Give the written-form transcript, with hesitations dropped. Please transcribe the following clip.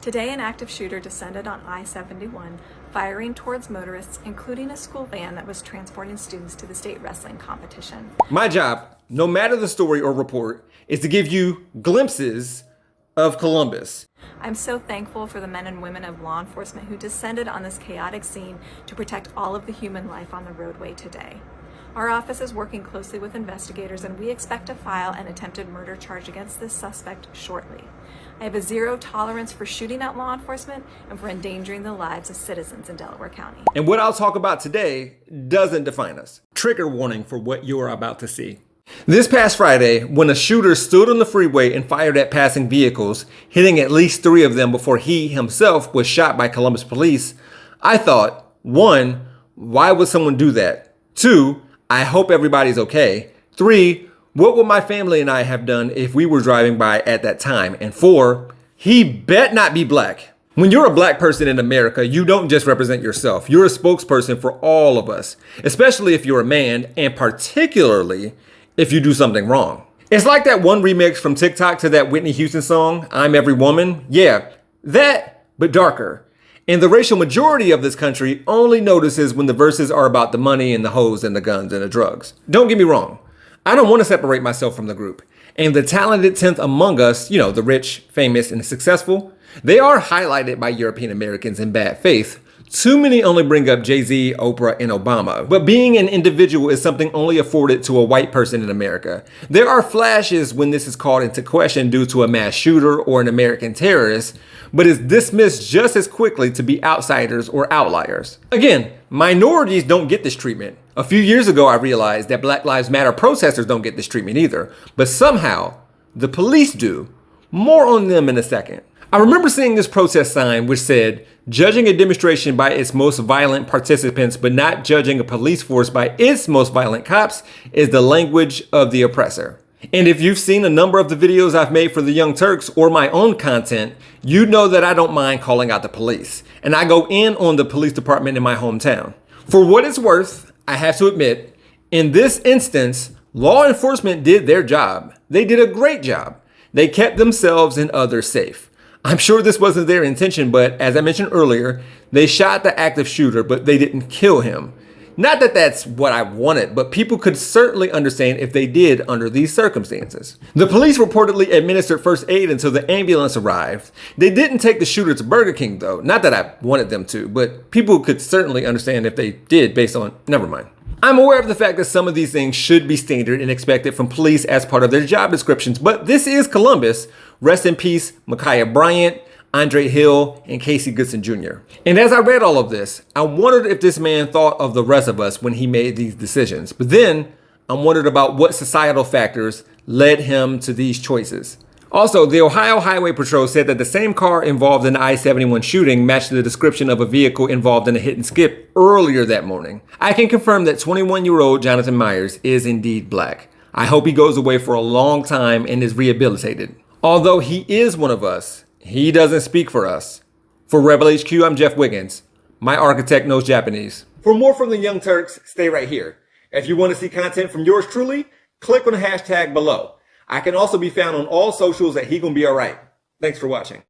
Today, an active shooter descended on I-71, firing towards motorists, including a school van that was transporting students to the state wrestling competition. My job, no matter the story or report, is to give you glimpses of Columbus. I'm so thankful for the men and women of law enforcement who descended on this chaotic scene to protect all of the human life on the roadway today. Our office is working closely with investigators, and we expect to file an attempted murder charge against this suspect shortly. I have a zero tolerance for shooting at law enforcement and for endangering the lives of citizens in Delaware County. And what I'll talk about today doesn't define us. Trigger warning for what you're about to see. This past Friday, when a shooter stood on the freeway and fired at passing vehicles, hitting at least 3 of them before he himself was shot by Columbus police, I thought, 1, why would someone do that? 2, I hope everybody's okay. 3, what would my family and I have done if we were driving by at that time? And 4, he bet not be black. When you're a black person in America, you don't just represent yourself. You're a spokesperson for all of us, especially if you're a man, and particularly if you do something wrong. It's like that one remix from TikTok to that Whitney Houston song, I'm Every Woman. Yeah, that, but darker. And the racial majority of this country only notices when the verses are about the money and the hoes and the guns and the drugs. Don't get me wrong. I don't want to separate myself from the group. And the talented 10th among us, you know, the rich, famous, and successful, they are highlighted by European Americans in bad faith. Too many only bring up Jay-Z, Oprah, and Obama. But being an individual is something only afforded to a white person in America. There are flashes when this is called into question due to a mass shooter or an American terrorist, but is dismissed just as quickly to be outsiders or outliers. Again, minorities don't get this treatment. A few years ago, I realized that Black Lives Matter protesters don't get this treatment either, but somehow the police do. More on them in a second. I remember seeing this protest sign which said, judging a demonstration by its most violent participants, but not judging a police force by its most violent cops is the language of the oppressor. And if you've seen a number of the videos I've made for the Young Turks or my own content, you know that I don't mind calling out the police. And I go in on the police department in my hometown. For what it's worth, I have to admit, in this instance, law enforcement did their job. They did a great job. They kept themselves and others safe. I'm sure this wasn't their intention, but as I mentioned earlier, they shot the active shooter, but they didn't kill him. Not that that's what I wanted, but people could certainly understand if they did under these circumstances. The police reportedly administered first aid until the ambulance arrived. They didn't take the shooter to Burger King though. Not that I wanted them to, but people could certainly understand if they did based on, never mind. I'm aware of the fact that some of these things should be standard and expected from police as part of their job descriptions, but this is Columbus. Rest in peace, Ma'Khia Bryant, Andre Hill, and Casey Goodson Jr. And as I read all of this, I wondered if this man thought of the rest of us when he made these decisions. But then I wondered about what societal factors led him to these choices. Also, the Ohio Highway Patrol said that the same car involved in the I-71 shooting matched the description of a vehicle involved in a hit and skip earlier that morning. I can confirm that 21-year-old Jonathan Myers is indeed black. I hope he goes away for a long time and is rehabilitated. Although he is one of us, he doesn't speak for us. For Rebel HQ, I'm Jeff Wiggins. My architect knows Japanese. For more from the Young Turks, stay right here. If you want to see content from yours truly, click on the hashtag below. I can also be found on all socials at He Gon' Be Alright. Thanks for watching.